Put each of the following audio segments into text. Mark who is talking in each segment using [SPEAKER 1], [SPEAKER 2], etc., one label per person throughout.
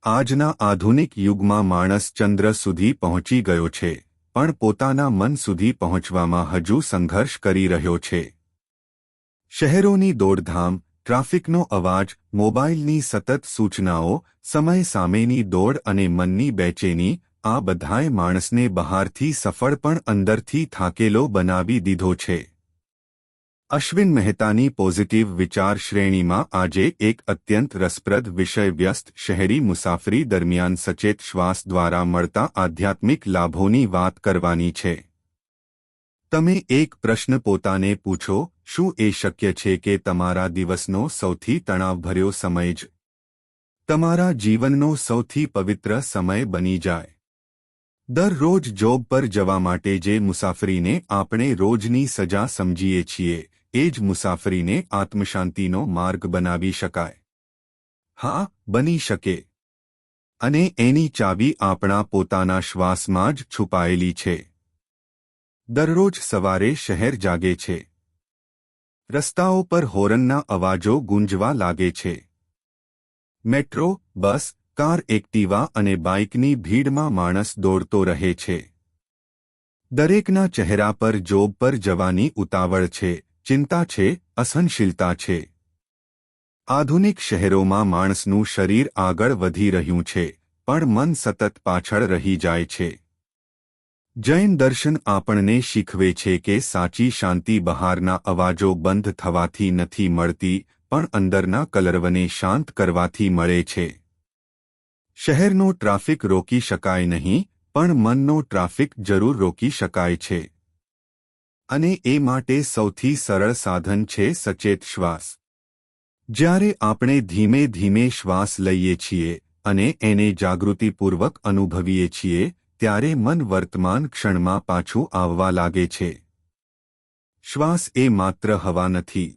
[SPEAKER 1] આજના આધુનિક યુગમાં માણસ ચંદ્ર સુધી પહોંચી ગયો છે, પણ પોતાના મન સુધી પહોંચવામાં હજુ સંઘર્ષ કરી રહ્યો છે. શહેરોની દોડધામ, ટ્રાફિકનો અવાજ, મોબાઈલની સતત સૂચનાઓ, સમય સામેની દોડ અને મનની બેચેની, આ બધાએ માણસને બહારથી સફળ પણ અંદરથી થાકેલો બનાવી દીધો છે. અશ્વિન મહેતાની પોઝિટિવ વિચાર શ્રેણીમાં આજે એક અત્યંત રસપ્રદ વિષય વ્યસ્ત શહેરી મુસાફરી દરમિયાન સચેત શ્વાસ દ્વારા મળતા આધ્યાત્મિક લાભોની વાત કરવાની છે. તમે એક પ્રશ્ન પોતાને પૂછો, શું એ શક્ય છે કે તમારા દિવસનો સૌથી તણાવભર્યો સમય જ તમારા જીવનનો સૌથી પવિત્ર સમય બની જાય? દરરોજ જોબ પર જવા માટે જે મુસાફરીને આપણે રોજની સજા સમજીએ છીએ, એ જ મુસાફરીને આત્મશાંતિનો માર્ગ બનાવી શકાય. હા, બની શકે. અને એની ચાવી આપણા પોતાના શ્વાસમાં જ છુપાયેલી છે. દરરોજ સવારે શહેર જાગે છે. રસ્તાઓ પર હોર્નના અવાજો ગુંજવા લાગે છે. મેટ્રો, બસ, કાર, એક્ટિવા અને બાઇકની ભીડમાં માણસ દોડતો રહે છે. દરેકના ચહેરા પર જોબ પર જવાની ઉતાવળ છે, ચિંતા છે, અસહનશીલતા છે. આધુનિક શહેરોમાં માણસનું શરીર આગળ વધી રહ્યું છે, પણ મન સતત પાછળ રહી જાય છે. જૈન દર્શન આપણને શીખવે છે કે સાચી શાંતિ બહારના અવાજો બંધ થવાથી નથી મળતી, પણ અંદરના કલરવને શાંત કરવાથી મળે છે. શહેરનો ટ્રાફિક રોકી શકાય નહીં, પણ મનનો ટ્રાફિક જરૂર રોકી શકાય છે. અને એ માટે સૌથી સરળ સાધન છે સચેત શ્વાસ. જ્યારે આપણે ધીમે ધીમે શ્વાસ લઈએ છીએ અને એને જાગૃતિપૂર્વક અનુભવીએ છીએ, ત્યારે મન વર્તમાન ક્ષણમાં પાછું આવવા લાગે છે. શ્વાસ એ માત્ર હવા નથી.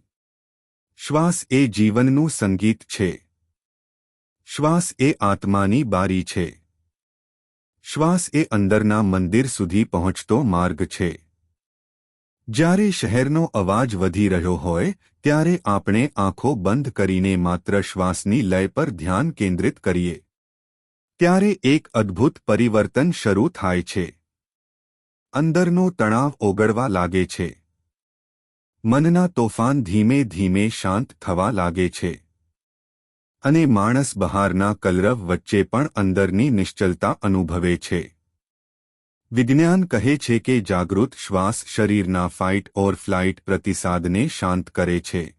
[SPEAKER 1] શ્વાસ એ જીવનનું સંગીત છે. શ્વાસ એ આત્માની બારી છે. શ્વાસ એ અંદરના મંદિર સુધી પહોંચતો માર્ગ છે. જ્યારે શહેરનો અવાજ વધી રહ્યો હોય, ત્યારે આપણે આંખો બંધ કરીને માત્ર શ્વાસની લય પર ધ્યાન કેન્દ્રિત કરીએ. ત્યારે એક અદ્ભુત પરિવર્તન શરૂ થાય છે. અંદરનો તણાવ ઓગળવા લાગે છે. મનના તોફાન ધીમે ધીમે શાંત થવા લાગે છે. અને માણસ બહારના કલરવ વચ્ચે પણ અંદરની નિશ્ચલતા અનુભવે છે. વિજ્ઞાન કહે છે કે જાગૃત શ્વાસ શરીરના ફાઇટ ઓર ફ્લાઇટ પ્રતિસાદને શાંત કરે છે.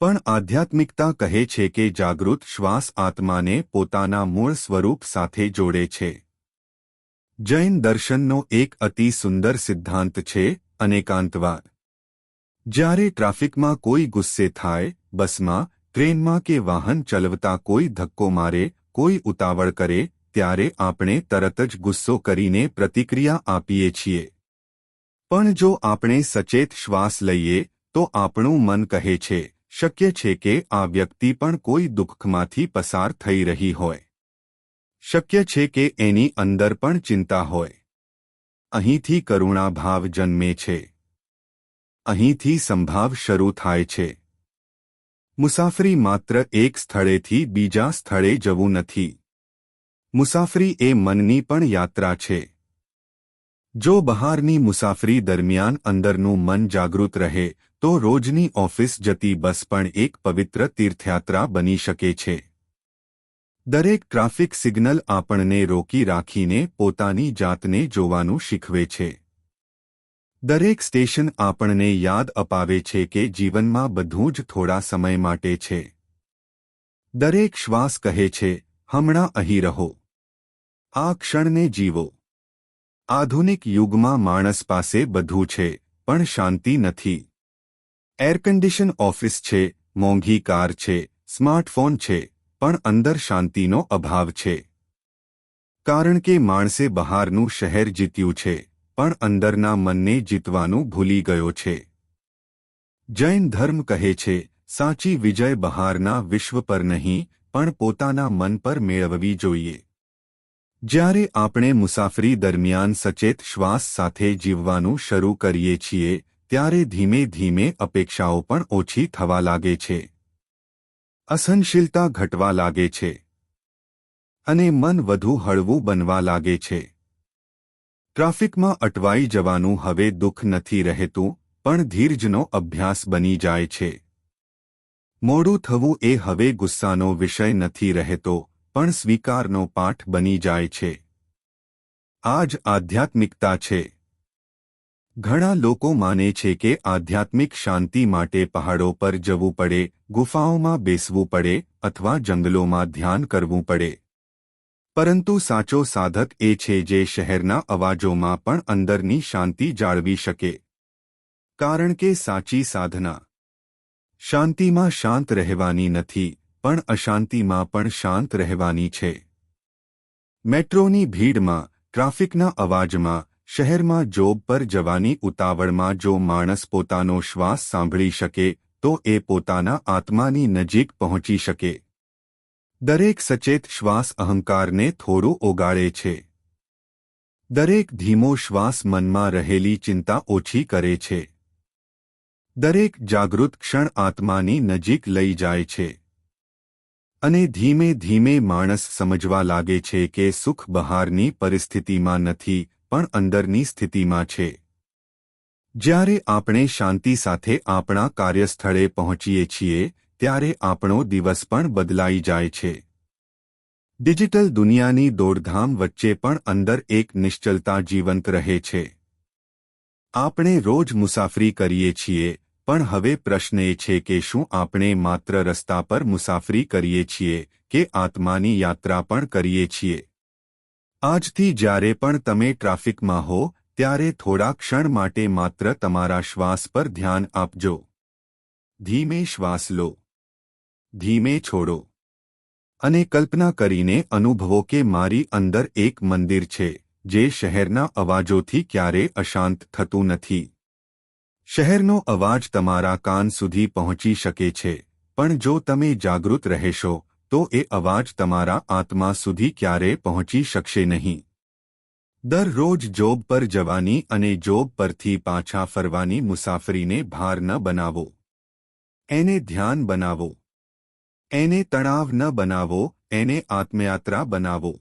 [SPEAKER 1] પણ આધ્યાત્મિકતા કહે છે કે જાગૃત શ્વાસ આત્માને પોતાના મૂળ સ્વરૂપ સાથે જોડે છે. જૈન દર્શનનો એક અતિ સુંદર સિદ્ધાંત છે, અનેકાંતવાદ. જ્યારે ટ્રાફિકમાં કોઈ ગુસ્સે થાય, બસમાં, ટ્રેનમાં કે વાહન ચલાવતા કોઈ ધક્કો મારે, કોઈ ઉતાવળ કરે, ત્યારે આપણે તરત જ ગુસ્સો કરીને પ્રતિક્રિયા આપીએ છીએ. પણ જો આપણે સચેત શ્વાસ લઈએ, તો આપણું મન કહે છે, શક્ય છે કે આ વ્યક્તિ પણ કોઈ દુઃખમાંથી પસાર થઈ રહી હોય. શક્ય છે કે એની અંદર પણ ચિંતા હોય. અહીંથી કરુણાભાવ જન્મે છે. અહીંથી સંભાવ શરૂ થાય છે. મુસાફરી માત્ર એક સ્થળેથી બીજા સ્થળે જવું નથી. મુસાફરી એ મનની પણ યાત્રા છે. જો બહારની મુસાફરી દરમિયાન અંદરનું મન જાગૃત રહે, તો રોજની ઓફિસ જતી બસ પણ એક પવિત્ર તીર્થયાત્રા બની શકે છે. દરેક ટ્રાફિક સિગ્નલ આપણને રોકી રાખીને પોતાની જાતને જોવાનું શીખવે છે. દરેક સ્ટેશન આપણને યાદ અપાવે છે કે જીવનમાં બધું જ થોડા સમય માટે છે. દરેક શ્વાસ કહે છે, હમણાં અહીં રહો. આ ક્ષણને જીવો. આધુનિક યુગમાં માણસ પાસે બધું છે, પણ શાંતિ નથી. એરકન્ડિશન ઓફિસ છે, મોંઘી કાર છે, સ્માર્ટફોન છે, પણ અંદર શાંતિનો અભાવ છે. કારણ કે માણસે બહારનું શહેર જીત્યું છે, પણ અંદરના મનને જીતવાનું ભૂલી ગયો છે. જૈન ધર્મ કહે છે, સાચી વિજય બહારના વિશ્વ પર નહીં, પણ પોતાના મન પર મેળવવી જોઈએ. જ્યારે આપણે મુસાફરી દરમિયાન સચેત શ્વાસ સાથે જીવવાનું શરૂ કરીએ છીએ, ત્યારે ધીમે ધીમે અપેક્ષાઓ પણ ઓછી થવા લાગે છે. અસહનશીલતા ઘટવા લાગે છે. અને મન વધુ હળવું બનવા લાગે છે. ટ્રાફિકમાં અટવાઈ જવાનું હવે દુઃખ નથી રહેતું, પણ ધીરજનો અભ્યાસ બની જાય છે. મોડું થવું એ હવે ગુસ્સાનો વિષય નથી રહેતો, પણ સ્વીકારનો પાઠ બની જાય છે. આ જ આધ્યાત્મિકતા છે. ઘણા લોકો માને છે કે આધ્યાત્મિક શાંતિ માટે પહાડો પર જવું પડે, ગુફાઓમાં બેસવું પડે અથવા જંગલોમાં ધ્યાન કરવું પડે. પરંતુ સાચો સાધક એ છે જે શહેરના અવાજોમાં પણ અંદરની શાંતિ જાળવી શકે. કારણ કે સાચી સાધના શાંતિમાં શાંત રહેવાની નથી, પણ અશાંતિમાં પણ શાંત રહેવાની છે. મેટ્રોની ભીડમાં, ટ્રાફિકના અવાજમાં, શહેરમાં જોબ પર જવાની ઉતાવળમાં જો માણસ પોતાનો શ્વાસ સાંભળી શકે, તો એ પોતાના આત્માની નજીક પહોંચી શકે. દરેક સચેત શ્વાસ અહંકારને થોડું ઓગાળે છે. દરેક ધીમો શ્વાસ મનમાં રહેલી ચિંતા ઓછી કરે છે. દરેક જાગૃત ક્ષણ આત્માની નજીક લઈ જાય છે. અને ધીમે ધીમે માણસ સમજવા લાગે છે કે સુખ બહારની પરિસ્થિતિમાં નથી, પણ અંદરની સ્થિતિમાં છે. જ્યારે આપણે શાંતિ સાથે આપણા કાર્યસ્થળે પહોંચીએ છીએ, ત્યારે આપણો દિવસ પણ બદલાઈ જાય છે. ડિજિટલ દુનિયાની દોડધામ વચ્ચે પણ અંદર એક નિશ્ચલતા જીવંત રહે છે. આપણે રોજ મુસાફરી કરીએ છીએ, પણ હવે પ્રશ્ન એ છે કે શું આપણે માત્ર રસ્તા પર મુસાફરી કરીએ છીએ કે આત્માની યાત્રા પણ કરીએ છીએ. આજથી જ્યારે પણ તમે ટ્રાફિકમાં હો, ત્યારે થોડા ક્ષણ માટે માત્ર તમારા શ્વાસ પર ધ્યાન આપજો. ધીમે શ્વાસ લો, ધીમે છોડો, અને કલ્પના કરીને અનુભવો કે મારી અંદર એક મંદિર છે, જે શહેરના અવાજોથી ક્યારે અશાંત થતું નથી. શહેરનો અવાજ તમારા કાન સુધી પહોંચી શકે છે, પણ જો તમે જાગૃત રહેશો, તો એ અવાજ તમારા આત્મા સુધી ક્યારે પહોંચી શકશે નહીં. દરરોજ જોબ પર જવાની અને જોબ પરથી પાછા ફરવાની મુસાફરીને ભાર ન બનાવો. એને ધ્યાન બનાવો. એને તણાવ ન બનાવો, એને આત્મયાત્રા બનાવો.